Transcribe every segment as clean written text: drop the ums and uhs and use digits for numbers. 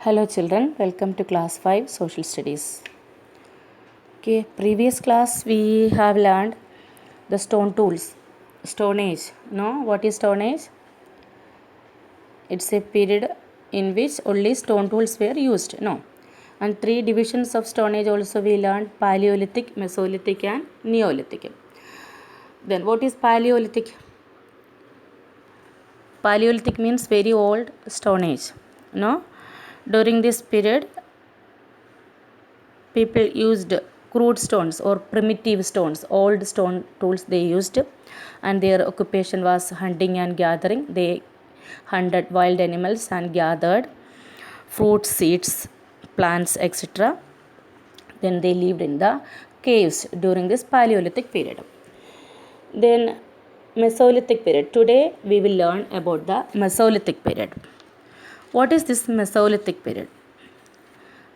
Hello children, welcome to class 5 social studies. Okay, previous class we have learned the stone tools, stone age. No, what is stone age? It's a period in which only stone tools were used. No, and three divisions of stone age also we learned: Paleolithic, Mesolithic and Neolithic. Then what is Paleolithic? Paleolithic means very old stone age. No, during this period people used crude stones or primitive stones, old stone tools they used, and their occupation was hunting and gathering. They hunted wild animals and gathered fruits, seeds, plants, etc. Then they lived in the caves during this Paleolithic period. Then Mesolithic period. Today we will learn about the Mesolithic period. What is this Mesolithic period?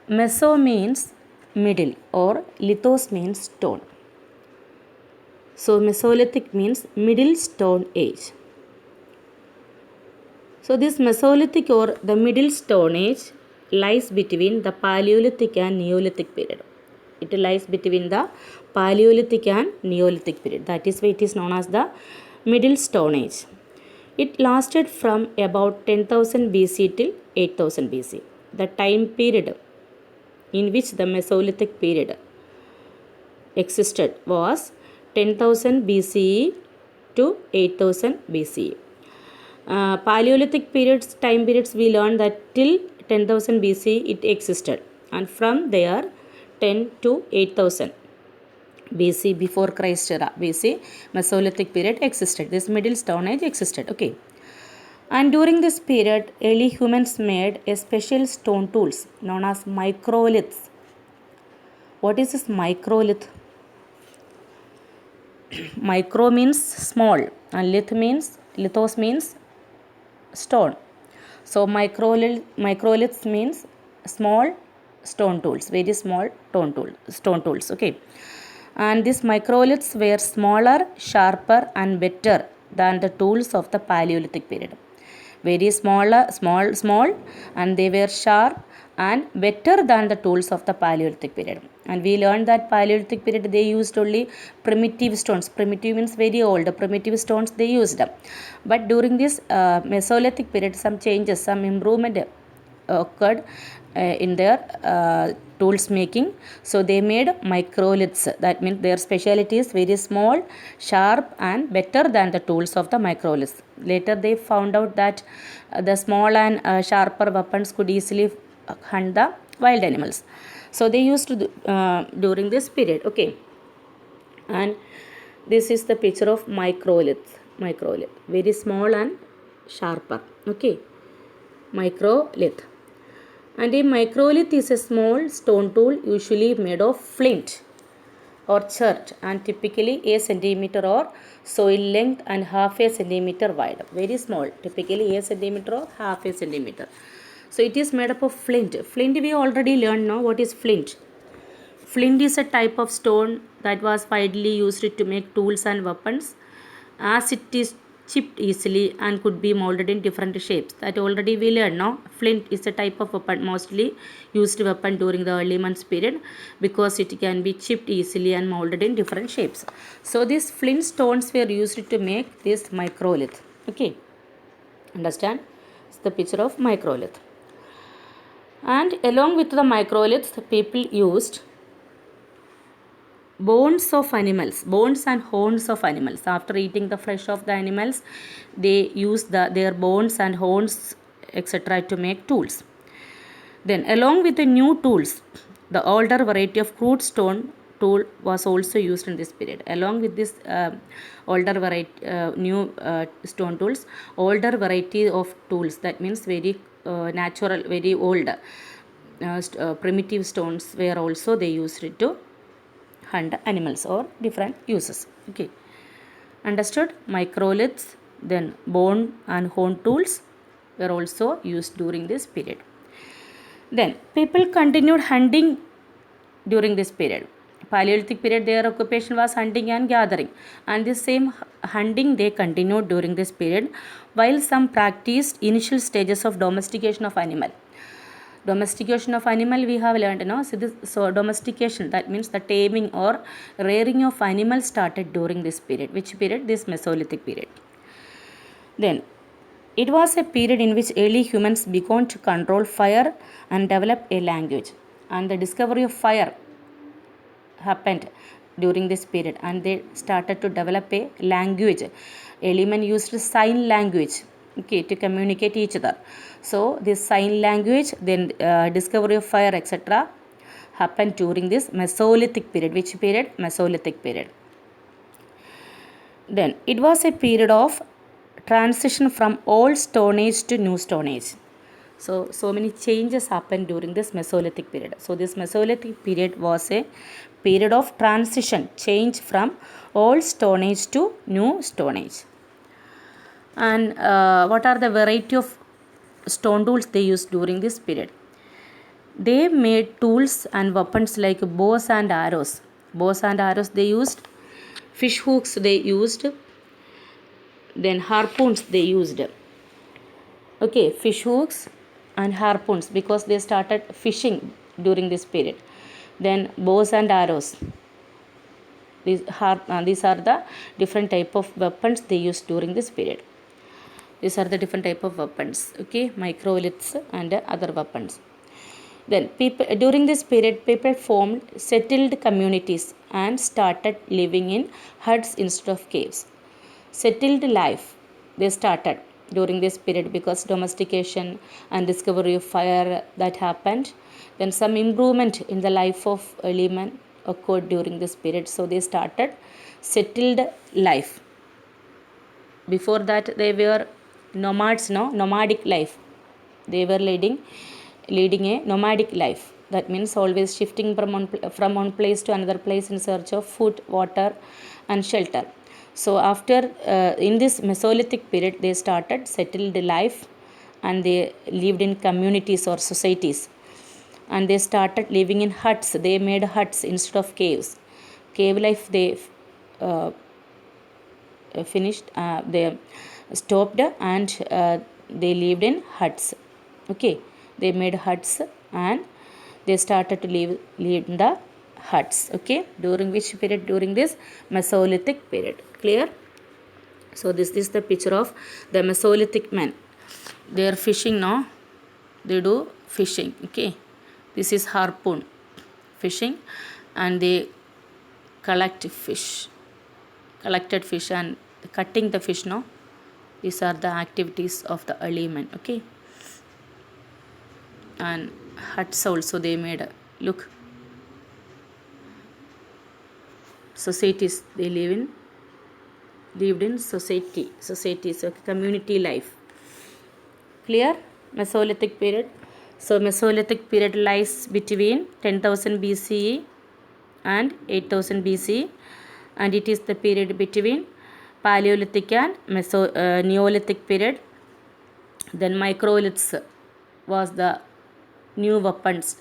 Meso means middle or lithos means stone. So Mesolithic means middle stone age. So this Mesolithic or the middle stone age lies between the Paleolithic and Neolithic period. It lies between the Paleolithic and Neolithic period. That is why it is known as the middle stone age. It lasted from about 10,000 BC till 8,000 BC. The time period in which the Mesolithic period existed was 10,000 BCE to 8,000 BCE. Paleolithic time periods we learned that till 10,000 BCE it existed, and from there 10 to 8,000 BC, before Christ era BC, Mesolithic period existed. This middle stone age existed. Okay. And during this period, early humans made a special stone tools known as microliths. What is this microlith? Micro means small and lithos means stone. So microliths means small stone tools, very small stone tools. Okay. And these microliths were smaller, sharper and better than the tools of the Paleolithic period. Very small, and they were sharp and better than the tools of the Paleolithic period. And we learned that Paleolithic period they used only primitive stones. Primitive means very old. Primitive stones they used. But during this Mesolithic period, some changes, some improvement occurred in their tools making. So they made microliths. That means their speciality is very small, sharp and better than the tools of the microliths. Later they found out that the small and sharper weapons could easily hunt the wild animals. So they used to during this period. Okay. And this is the picture of microlith. Very small and sharper. Okay. Microlith. And a microlith is a small stone tool usually made of flint or chert and typically a centimeter or soil length and half a centimeter wide. Very small, typically a centimeter or half a centimeter. So it is made up of flint. Flint we already learned now. What is flint? Flint is a type of stone that was widely used to make tools and weapons, as it is chipped easily and could be molded in different shapes. That already we learned now. Flint is a type of weapon, mostly used weapon during the early months period, because it can be chipped easily and molded in different shapes. So these flint stones were used to make this microlith. Okay, understand? It's the picture of microlith. And along with the microliths, people used bones and horns of animals. After eating the flesh of the animals, they use their bones and horns, etc. to make tools. Then along with the new tools, the older variety of crude stone tool was also used in this period. Along with this older variety, new stone tools, older variety of tools, that means very natural, very old primitive stones were also they used it to hunt animals or different uses. Okay, understood? Microliths, then bone and horn tools were also used during this period. Then people continued hunting during this period. Paleolithic period, their occupation was hunting and gathering, and the same hunting they continued during this period, while some practiced initial stages of domestication of animal. Domestication of animal we have learned, no? So domestication, that means the taming or rearing of animals started during this period. Which period? This Mesolithic period. Then it was a period in which early humans began to control fire and develop a language. And the discovery of fire happened during this period, and they started to develop a language. Early men used sign language, okay, to communicate each other. So this sign language, then discovery of fire, etc., happened during this Mesolithic period. Which period? Mesolithic period. Then it was a period of transition from old Stone Age to new Stone Age. So many changes happened during this Mesolithic period. So this Mesolithic period was a period of transition, change from old Stone Age to new Stone Age. And what are the variety of stone tools they used during this period? They made tools and weapons like bows and arrows. Bows and arrows they used. Fish hooks they used. Then harpoons they used. Okay, fish hooks and harpoons, because they started fishing during this period. Then bows and arrows. These are the different type of weapons they used during this period. These are the different type of weapons. Okay, microliths and other weapons. Then during this period, people formed settled communities and started living in huts instead of caves. Settled life they started during this period because domestication and discovery of fire that happened. Then some improvement in the life of early men occurred during this period. So they started settled life. Before that they were nomads, nomadic life. They were leading a nomadic life. That means always shifting from one place to another place in search of food, water, and shelter. So after in this Mesolithic period, they started settled life, and they lived in communities or societies, and they started living in huts. They made huts instead of caves. Cave life they finished. They stopped, and they lived in huts. Okay, they made huts and they started to live in the huts. Okay, during which period? During this Mesolithic period. Clear? So this is the picture of the Mesolithic men. They are fishing now. They do fishing. Okay, this is harpoon fishing, and they collected fish and cutting the fish now. These are the activities of the early men. Okay, and huts also they made. Look, societies they lived in societies, okay, community life. Clear? Mesolithic period. So Mesolithic period lies between 10,000 BCE and 8,000 BCE, and it is the period between Paleolithic and Neolithic period. Then microliths was the new weapons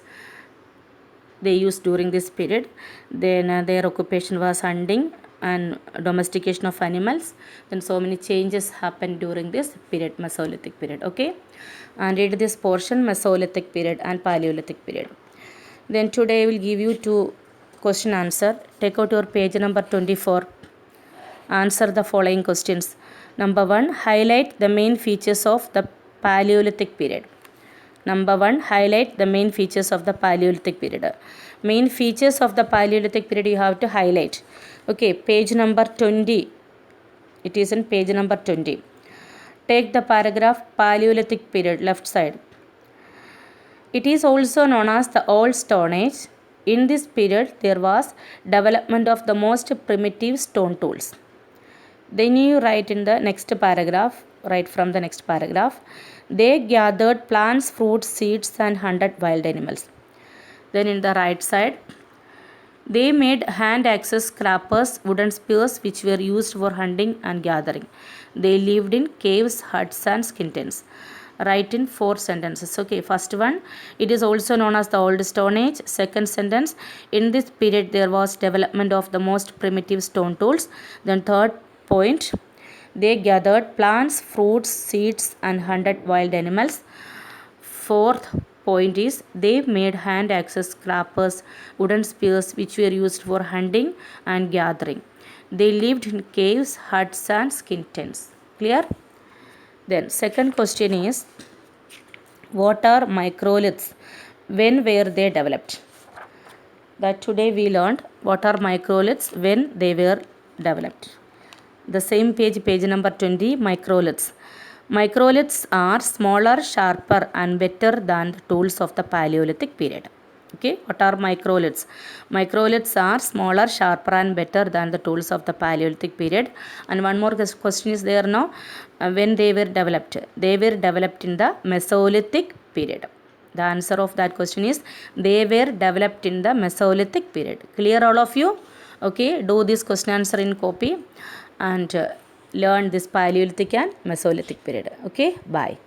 they used during this period. Then their occupation was hunting and domestication of animals. Then so many changes happened during this period, Mesolithic period. Okay, and read this portion, Mesolithic period and Paleolithic period. Then today I will give you two question answer. Take out your page number 24. Answer the following questions. Number 1, highlight the main features of the Paleolithic period. Number 1, highlight the main features of the Paleolithic period. Main features of the Paleolithic period you have to highlight. Okay, page number 20. It is in page number 20. Take the paragraph Paleolithic period, left side. It is also known as the Old Stone Age. In this period, there was development of the most primitive stone tools. Then you write in the next paragraph, write from the next paragraph. They gathered plants, fruits, seeds, and hunted wild animals. Then in the right side, they made hand axes, scrapers, wooden spears which were used for hunting and gathering. They lived in caves, huts, and skin tents. Write in 4 sentences. Okay, first one, it is also known as the Old Stone Age. Second sentence, in this period there was development of the most primitive stone tools. Then third point, they gathered plants, fruits, seeds, and hunted wild animals. Fourth point is they made hand axes, scrappers, wooden spears which were used for hunting and gathering. They lived in caves, huts and skin tents. Clear? Then second question is, what are microliths? When were they developed? That today we learned what are microliths, when they were developed. The same page, page number 20, microliths. Microliths are smaller, sharper and better than the tools of the Paleolithic period. Okay, what are microliths? Microliths are smaller, sharper and better than the tools of the Paleolithic period. And one more question is there now. When they were developed? They were developed in the Mesolithic period. The answer of that question is they were developed in the Mesolithic period. Clear all of you? Okay, do this question answer in copy and learn this Paleolithic and Mesolithic period. Okay, bye.